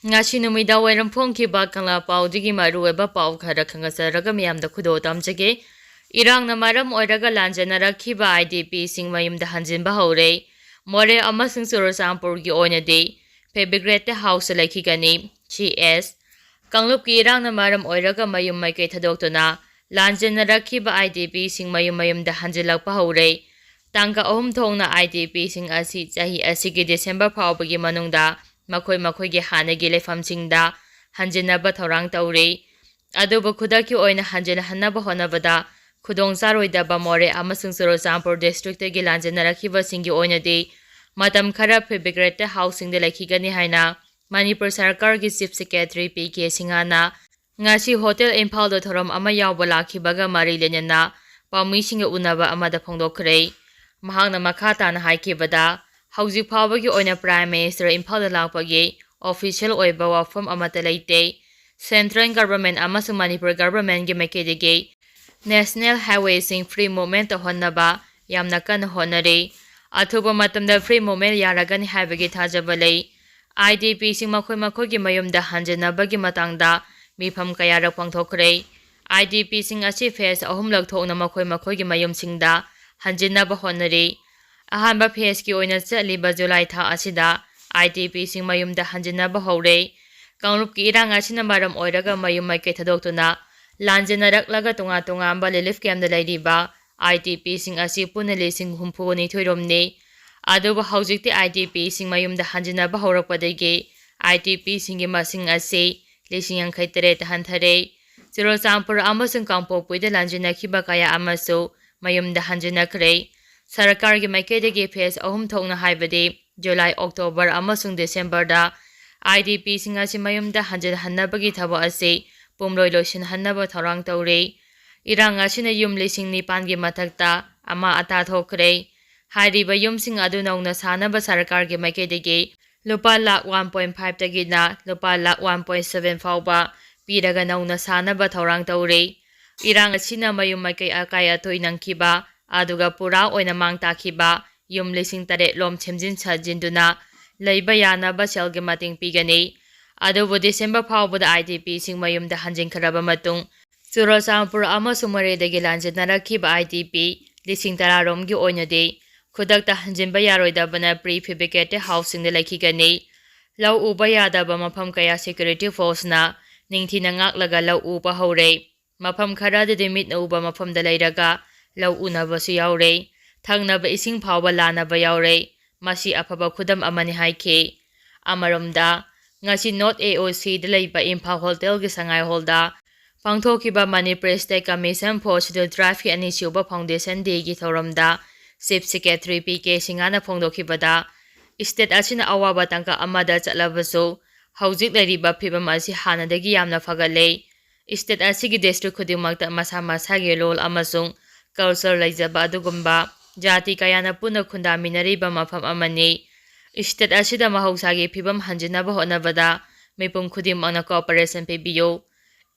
Ngasi numida wairam phongkhiba kangla paudigi marueba pau khara khangasaraga miyamda khudo tamjage irangna maram oiraga lanjanarakiba IDP sing mayumda hanjinba hore more amasing Surasampur gi oinade Febigrete house laikhigani GS Kanglup ki irangna maram oiraga mayum maikei thadoktuna lanjanarakiba IDP sing mayumda hanjilakpa hore tangka ahum thongna IDP sing asi chahi asigi December phawbagi manungda makhoi gi hanagi lefamsingda hanjinaba thorang taure aduba khudaki oina hanjina hanaba honabada khudong saroidaba more amasung Surasampur district gi lanjanarakhiba singi oina de matam khara Febigrete housing de lakhigani haina Manipur Sarkar gi Chief Secretary PK Singhana ngasi hotel Imphal do thorom ama yawba lakhibaga mari lenena pawmisinga unaba amada phongdokhrei mahangna makha tan haikibada hauzik phawbagi oina Prime Minister Imphal da lakpagi official oiba wafam amata leite Central Government amasung Manipur Government gi makedege National Highway sing free movement honnaba yamna kan honare athuba matamda free movement yaragani haibagi thajaba lei IDP sing makhoi gi mayumda hanjanabagi matangda mifam kayarak pangthokhrei IDP sing asi phase ahum lakthokna makhoi gi mayum singda hanjinaba honare ahanba phase ki oina chaliba July tha asida IDP sing mayumda hanjinaba hore Kanglup ki irang asina maram oiraga mayum maikei thadoktuna lanjanaraklaga tunga amba relief camp da laidiba IDP sing asi puna lesing humpuni thoiromne aduba haujikti IDP sing mayumda hanjinaba horakpadege IDP singi masing asi lesing yankhai tere hanthare Surasampur amasung Kangpokpuida lanjanakhiba kaya amasu mayumda hanjinakhrei Sarkar gi maikedege phase ahum thongna haibade July October amasung December da IDP sing asi mayumda hanjinhabagi thaba ase pumloi loisin hannaba thorang taure irang asina yum lising nipan gi mathakta ama ata thokhrei hairiba yumsing adu nauna sanaba Sarkar gi maikedege lupa lakh 1.5 tagina lupa lakh 1.7 fawba piraga nauna sanaba thorang taure irang asina mayum maikei akaya toinangkiba aduga pura oina mang takhiba yum lising tare lom chemjin sajinduna leiba yanaba selgi mating pigani adubu December phawbada IDP sing mayumda hanjin kharaba matung Surasampur amasung maredagi lanjanarakhiba IDP lising tararomgi oinade khudakta hanjinba yaroidabana pre-fabricated housing de laikhigani lau uba yadaba mafam kaya security force na ningthina ngaklaga lau uba hore mafam khara de mit na uba mafam da lairaga lau unaba su yaure thangnaba ising phawba lanaba yaure masi afaba khudam amani haike amaromda ngasi North AOC de leiba Imphal Hotel gi sangai holda pangthokiba Manipur State Commission for Scheduled Tribes ani suba foundation day gi thoromda Chief Secretary PK Singhana phongdokhibada state asina awaba tangka amada chalabasu haujik leriba phibam asi hanadagi yamna fagale state asigi district khudimakta masa gi role amasung culture laijaba adugumba jati kayana puna khundaminariba mafam amani state asida mahausagi phibam hanjinaba honabada mipum khudimangna cooperation pibiyo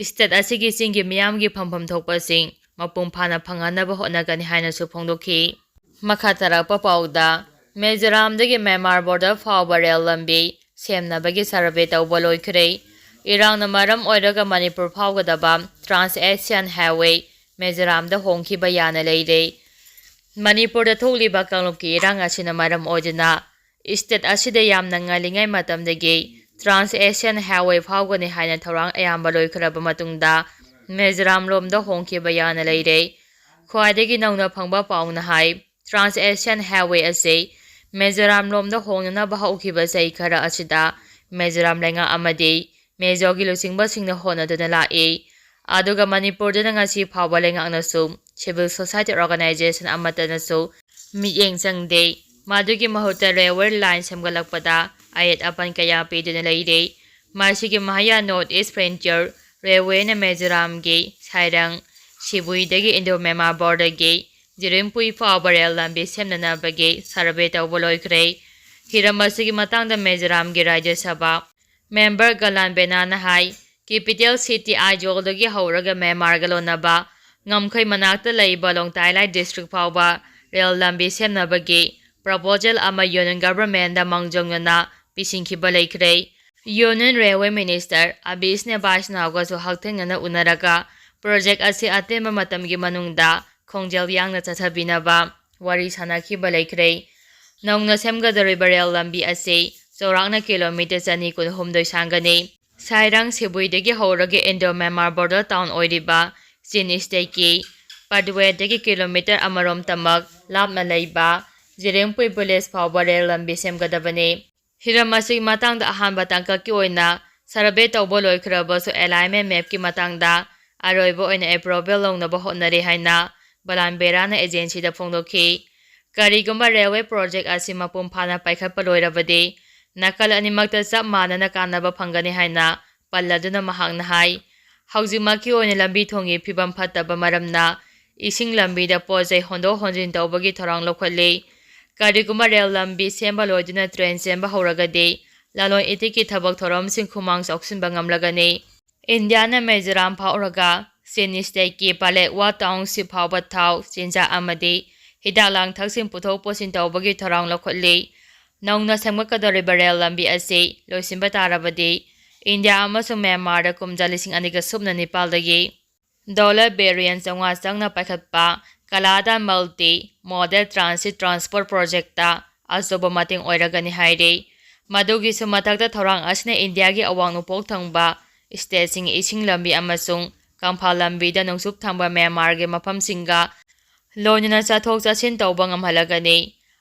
state asigi singi miyamgi phampham thokpasing mapum phana phanganaba honagani haina su phongdokhi makhatara papauda Mizoramdagi Myanmar border phawba rail lambi semnabagi survey tawba loikhre irangna maram oiraga Manipur phaogadaba Trans-Asian Highway Mizoramda hongkhiba yana leire Manipur da thokliba kanglupki irang asina maram oidina state asida yamna ngalingai matamdagi Trans-Asian Highway phawgani haina thorang ayamba loikhraba matungda Mizoram lomda hongkhiba yana leire khwaidagi nauna phangba pauna hai Trans-Asian Highway ase Mizoram lomda hongnana bahaukiba sei khara asida Mizoram lenga amadi mejogi lusingba singna honaduna lae aduga Manipur da ngasi phawba lenga anasu civil society organization amatanasu miyeng changde madugi mahuta railway line semgalakpada ayat apan kaya peduna leire masigi mahaya North East Frontier Railway na Mizoram gi sairang Sibui-dagi Indo-Myanmar border gi Jirimpui phawba rail lambi semnanabagi survey tawba loikhre hiram asigi matangda Mizoram gi Rajya Sabha member Galan Benana hai capital city Aizawl-dagi hauraga Myanmar ga lonaba ngamkhai manakta leiba Longtai district phawba rail lambi semnabagi proposal ama union government da mangjongna pisingkhiba leikhrei union railway minister अबीसने बाइसनावगसु हक्थेंगना उनरगा project असी अतेंबा मतमगी मनुंगदा खोंजेल यांगना चथबिनाबा वारी सानाखिबा लेख्रे नौना सेमगदरिबा rail लंबी असी चौराकना किलोमीटर 2.2 सांगनी साइरांग सिबुईदगी हौरगे इंडो म्यांमार बॉर्डर टाउन ओइरिबा चीन स्टेटकी पाडवेदगी किलोमीटर अमरोम तमक लापना लेबा जिरेंपुई विलेज फाउबा रेल लंबी सेमगदबने हिरम असी मतंग अहानबा तंककी ओइना सर्वे तौबो लोइख्रबसु अलाइनमेंट मैप की मतंग अरोइबो ओइना एप्रूवल लौनबा होनरे हाइना बलानबेराना एजेंसी दा फोंदोखी करिगुम्बा रेलवे प्रोजेक्ट असी मपुम फाना पाइखटपा लोइरबदि नकल अनिमक्ता चप मानना कानबा फंगनी हाइना पल्लदुना महांगना हाइ हौजिमकी ओइना लंबी थोंगी फिबम फत्तबा मरमना इसिंग लंबीदा पोजै होंदो होंजिन तौबगी थोरांग लोखली करिगुम्बा रेल लंबी सेंबा लोइदुना ट्रेन सेंबा हौरगदि लालोन इतिकी थबक थोरमसिंग खुमांग सौक्सिनबा ngamlagani इंडियाना मिजोराम फाउरगा चीन स्टेटकी पालेटवा टाउनशिप फाउबा थाउ चिंजा अमदि हिदाक लांगथकसिंग पुथोक पोसिन तौबगी थोरांग लोखली नौना सेमगदरिबा रेल लंबी असी लोइसिनबा तारबदि इंडिया अमसुंग म्यांमारदा कुमजा 2019 दगी डॉलर बेरियन चौंगा चंगना पाइखटपा Kaladan multi modal transit transport प्रोजेक्टा अचौबा मतेंग ओइरगनी हाइरे मदुगिसु मथक्ता थौरांग असने इंडिया की अवांग नोपोक थंगबा स्टेटसिंग इसिंग लंबी अमसुंग कांफा लंबीदा नोंसुक थंगबा म्यांमार के मफमसिंगा लोइनना चाथोक चासिन तौबा ngamhalagani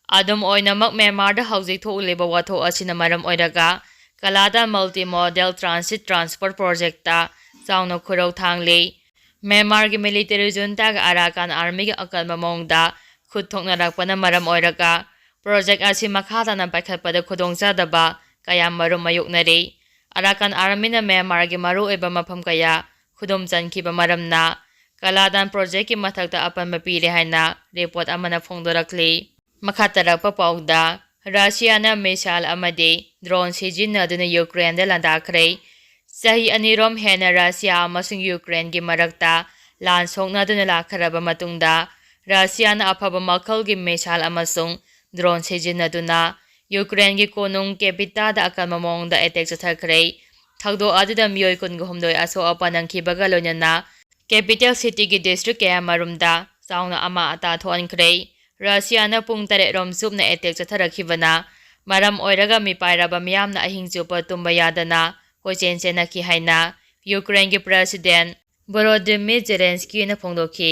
adum oinamak म्यांमारदा हौजिक थोकलेबा वाथोक असिना मरम ओइरगा कलादा मल्टी मॉडल ट्रांसिट ट्रांसपोर्ट प्रोजेक्टा चाउना खुरौ थांगले म्यांमार की मिलिटरी जुंता का अराकान आर्मी के अकलबा मौंगदा खुद थोकनारकपना मरम ओइरगा प्रोजेक्ट असी मखाताना पाइखटपदा खुदोंचादबा कया मरुम मायोक्नरे अराकान आर्मी ना म्यांमार की मरु एबा मफम कया खुदोम चनखिबा मरमना कलादान प्रोजेक्ट की मथक्ता अपनबा पीरे हाइना रिपोर्ट अमना फोंदोरक्ले मखातरकपा पाउदा रशियाना मिसाइल अमदि ड्रोन सिजिन्नदुना यूक्रेन लांदाखरे सही अनिरोम हेना रशिया अमसुंग यूक्रेन की मरक्ता लान सोकनादुना लाखरबा मतुंगदा रशियाना अफबा मखलगी मिसाइल अमसुंग ड्रोन सिजिन्नदुना यूक्रेन की कोनुंग कैपिटादा अकलमा मौंगदा अटैक चथखरे थगदो अदुदा मियोय कुनगु हुमदोय असो अपनंखिबगा लोनना कैपिटल सिटी की डिस्ट्रिक्ट कया मरुमदा चाउना अमा अता थोनखरे रशियाना पुंग 3 रोम सुपना अटैक चथरखिबना मरम ओइरगा मिपाइरबा मियामना अहिंग चुपा तुम्बा यादना कोचेन चेनखि हाइना यूक्रेन की प्रेसिडेंट वोलोदिमिर जेलेंस्की ने फोंदोखि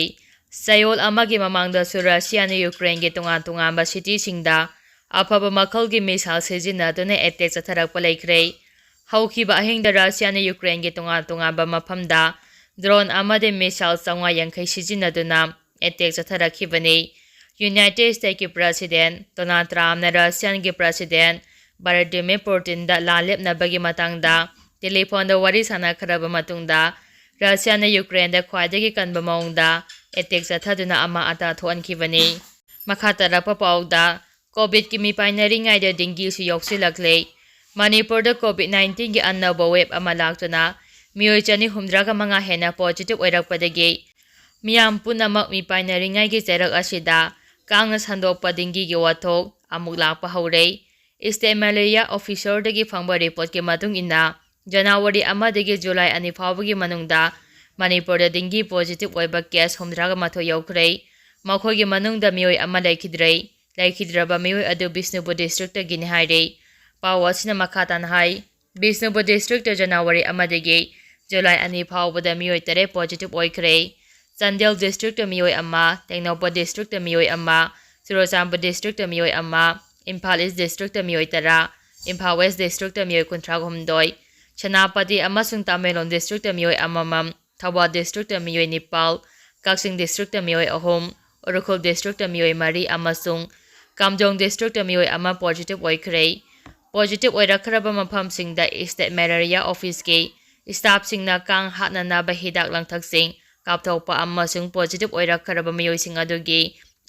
सयोल अमागी ममांगदसु रशियाना यूक्रेन की तुंगा सिटी सिंगदा अफबा मखलगी मिसाइल सिजिन्नदुना अटैक चथरकपा लेख्रे हौखिबा अहिंगदा रशियाना यूक्रेन की तुंगा मफमदा ड्रोन अमदे मिसाइल 950 सिजिन्नदुना अटैक चथरखिबने यूनाइटेड स्टेट्स की प्रेसिडेंट डोनाल्ड ट्रम्प ने रशियन की प्रेसिडेंट व्लादिमीर पुतिन दा लालेपनबगी मतंगदा टेलीफोन दा वारी सानाखरबा मतुंगदा रशिया ने यूक्रेन दा ख्वाइदगी कनबा मौंगदा अटैक चथदुना अमा अता थोनखिबने मखातरपा पाउदा कोविड की मिपाइनरिंगाइदा डेंगी सु यौसिलक्ले मणिपुर दा कोविड-19 की अनबा वेब अमा लाक्तुना मियोय 275 हेना पॉजिटिव ओइरकपदगी मियाम पुनमक मिपाइनरिंगाइ की चेरक असिदा कांगना संदोकपा डेंगी की वाथोक अमुक Lakpa हौरे state malaria officer दगी फंगबा report के मतुंग इना जनवरी अमदगी जुलाई 2 फावगी मनुंगदा मणिपुर दा डेंगी पॉजिटिव ओइबा केस 38 यौखरे मखोगी मनुंगदा मियोय अमा लेखिद्रबा मियोय अदु बिष्णुपुर डिस्ट्रिक्ट गिनि हाइरे पावसिना मखातान हाइ बिष्णुपुर डिस्ट्रिक्ट जनवरी अमदगी जुलाई 2 फावबदा मियोय 3 पॉजिटिव ओइखरे चंदेल डिस्ट्रिक्ट मियोय अमा टेक्नोपा डिस्ट्रिक्ट मियोय अमा चुरचांपुर डिस्ट्रिक्ट मियोय अमा इम्फाल ईस्ट डिस्ट्रिक्ट मियोय 10 इम्फाल वेस्ट डिस्ट्रिक्ट मियोय 38 छनापति अमसुंग तमेलोन डिस्ट्रिक्ट मियोय अममम थौबाल डिस्ट्रिक्ट मियोय 9 कक्सिंग डिस्ट्रिक्ट मियोय 3 उरुखुल डिस्ट्रिक्ट मियोय 4 अमसुंग कामजोंग डिस्ट्रिक्ट मियोय अमा पॉजिटिव ओइखरे पॉजिटिव ओइरखरबा मफमसिंगदा स्टेट मलेरिया ऑफिस के स्टाफ सिंगना कांग हातनानाबा हिदाक लांगथकसिंग कापथोकपा अमसुंग पॉजिटिव ओइरखरबा मियोयसिंग अदुगी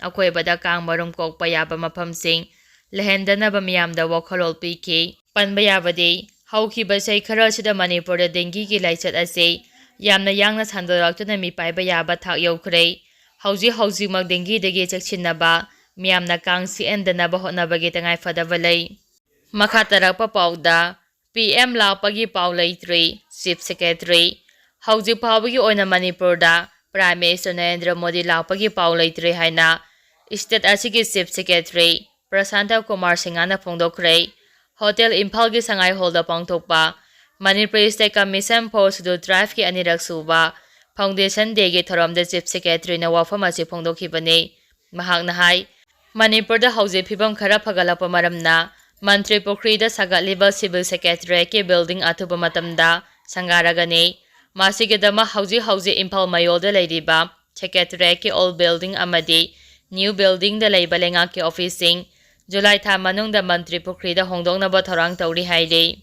अखोइबदा कांग मरुम कोकपा याबा मफमसिंग लहेंदनबा मियामदा वखलोल पीखि पनबा याबदि हौखिबा सै खरसिदा मणिपुर दा डेंगी की लाइचत असे यामना यांगना संदोरक्तुना मिपाइबा याबा थाक यौखरे हौजिमक डेंगी दगी चेक्सिनबा मियामना कांग सिएंदनबा होनबगी तंगाइ फदबा लई मखातरकपा पाउदा PM lakpagi pau leitri, Chief Secretary. Hauzik phawagi oina Manipurda Prime Minister Narendra Modi lakpagi pau leitri haina State asigi Chief Secretary Prasanta Kumar Singhana phongdokre. Hotel Imphal gi sangai holda pangthokpa Manipur State Commission for Scheduled Tribe ki anirak suba Foundation Day gi thoramda Chief Secretary na wafam asi phongdokhibani. Mahakna hai Manipur da hauzik phibam khara phagalapa maramna Mantri Pokhrida sagatliba Civil Secretariat ki building athuba matamda sangaragani. Masigidama hauzik Imphal mayolda leiriba Secretariat ki old building amadi new building da leiba lenga ki officing July tha manungda Mantri Pokhrida hongdoknaba thorang tawri hairi.